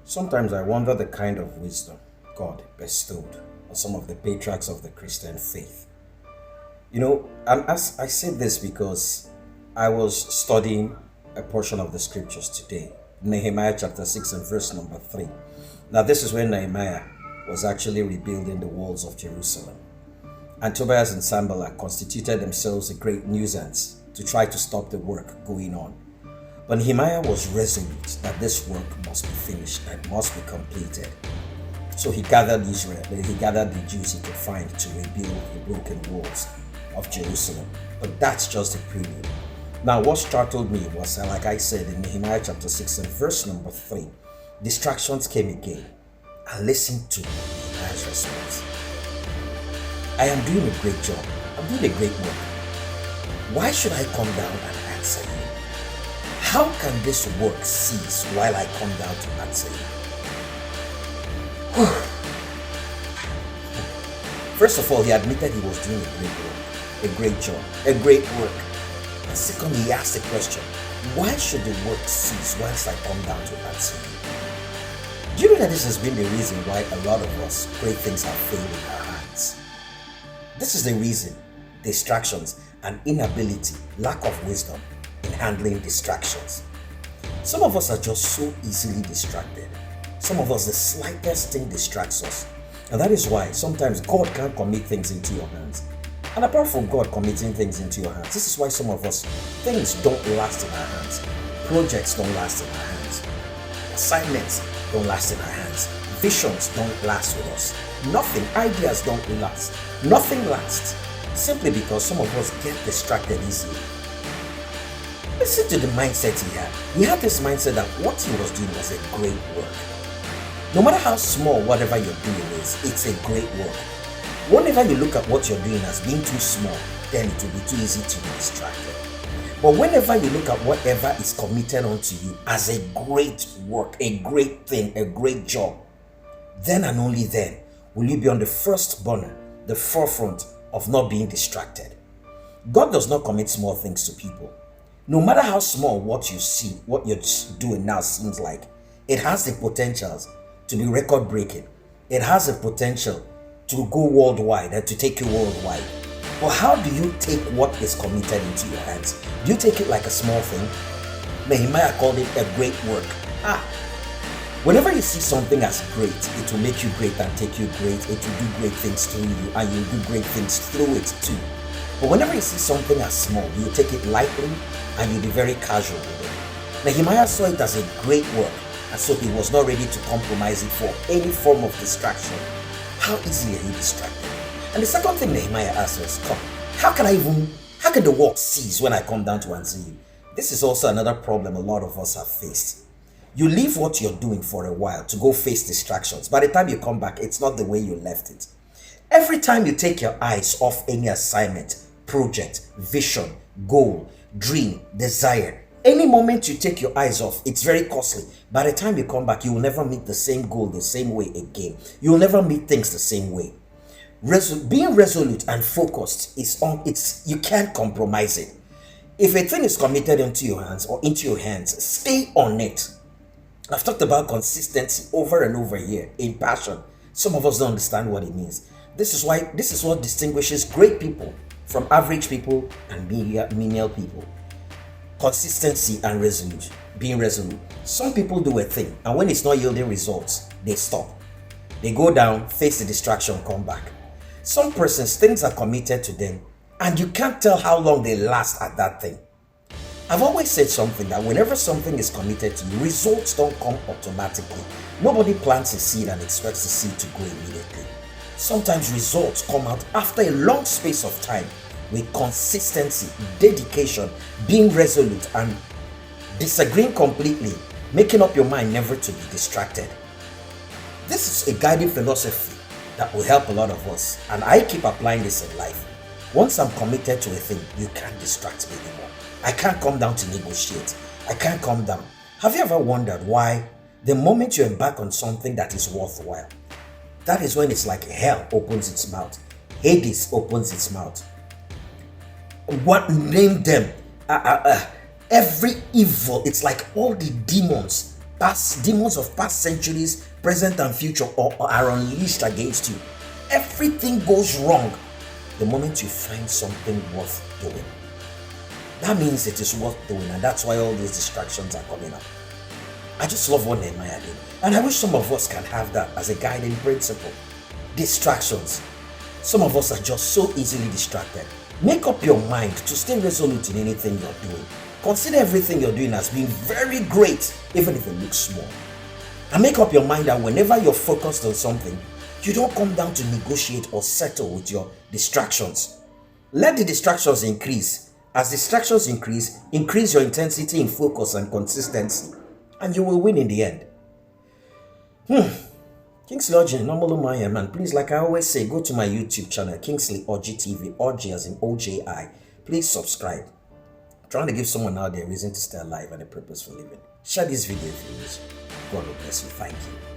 Sometimes I wonder the kind of wisdom God bestowed on some of the patriarchs of the Christian faith. And as I say this because I was studying a portion of the scriptures today, Nehemiah chapter 6 and verse number 3. Now, this is when Nehemiah was actually rebuilding the walls of Jerusalem. And Tobias and Sanballat constituted themselves a great nuisance to try to stop the work going on. But Nehemiah was resolute that this work must be finished and must be completed. So he gathered he gathered the Jews he could find to rebuild the broken walls of Jerusalem. But that's just a prelude. Now, what startled me was, like I said in Nehemiah chapter 6 and verse number 3, distractions came again. And listen to Nehemiah's response. I am doing a great job. I'm doing a great work. Why should I come down and answer you? How can this work cease while I come down to answer you? First of all, he admitted he was doing a great work, a great job, a great work. And secondly, he asked the question, why should the work cease whilst I come down to answer you? Do you know that this has been the reason why a lot of us, great things have failed in our hands? This is the reason: distractions and inability, lack of wisdom in handling distractions. Some of us are just so easily distracted. Some of us, the slightest thing distracts us. And that is why sometimes God can't commit things into your hands. And apart from God committing things into your hands, this is why some of us, things don't last in our hands. Projects don't last in our hands. Assignments don't last in our hands. Visions don't last with us. Nothing, ideas don't last. Nothing lasts. Simply because some of us get distracted easily. Listen to the mindset he had. He had this mindset that what he was doing was a great work. No matter how small whatever you're doing is, it's a great work. Whenever you look at what you're doing as being too small, then it will be too easy to be distracted. But whenever you look at whatever is committed onto you as a great work, a great thing, a great job, then and only then will you be on the first burner, the forefront of not being distracted. God does not commit small things to people. No matter how small what you see, what you're doing now seems like, it has the potentials to be record breaking. It has the potential to go worldwide and to take you worldwide. But how do you take what is committed into your hands? Do you take it like a small thing? Nehemiah called it a great work. Whenever you see something as great, it will make you great and take you great. It will do great things through you and you'll do great things through it too. But whenever you see something as small, you take it lightly and you'll be very casual with it. Nehemiah saw it as a great work, and so he was not ready to compromise it for any form of distraction. How easily are you distracted? And the second thing Nehemiah asked was, how can the work cease when I come down to answer you? This is also another problem a lot of us have faced. You leave what you're doing for a while to go face distractions. By the time you come back, it's not the way you left it. Every time you take your eyes off any assignment, project, vision, goal, dream, desire, any moment you take your eyes off, it's very costly. By the time you come back, you will never meet the same goal the same way again. You will never meet things the same way. Being resolute and focused you can't compromise it. If a thing is committed into your hands, stay on it. I've talked about consistency over and over here in passion. Some of us don't understand what it means. This is what distinguishes great people from average people and menial people. Consistency and being resolute. Some people do a thing, and when it's not yielding results, they stop. They go down, face the distraction, come back. Some persons, things are committed to them, and you can't tell how long they last at that thing. I've always said something that whenever something is committed to you, results don't come automatically. Nobody plants a seed and expects the seed to grow immediately. Sometimes results come out after a long space of time with consistency, dedication, being resolute, and disagreeing completely, making up your mind never to be distracted. This is a guiding philosophy that will help a lot of us, and I keep applying this in life. Once I'm committed to a thing, you can't distract me anymore. I can't come down to negotiate. I can't come down. Have you ever wondered why the moment you embark on something that is worthwhile, that is when it's like hell opens its mouth, Hades opens its mouth. What name them? Every evil, it's like all the demons demons of past centuries, present and future are unleashed against you. Everything goes wrong the moment you find something worth doing. That means it is worth doing, and that's why all these distractions are coming up. I just love what Nehemiah did, and I wish some of us can have that as a guiding principle. Distractions. Some of us are just so easily distracted. Make up your mind to stay resolute in anything you're doing. Consider everything you're doing as being very great, even if it looks small. And make up your mind that whenever you're focused on something, you don't come down to negotiate or settle with your distractions. Let the distractions increase. As distractions increase your intensity in focus and consistency, and you will win in the end. Kingsley Oji, normal man. Please, like I always say, go to my YouTube channel, Kingsley Oji TV, Oji as in OJI. Please subscribe. I'm trying to give someone out there a reason to stay alive and a purpose for living. Share this video if you wish. God will bless you. Thank you.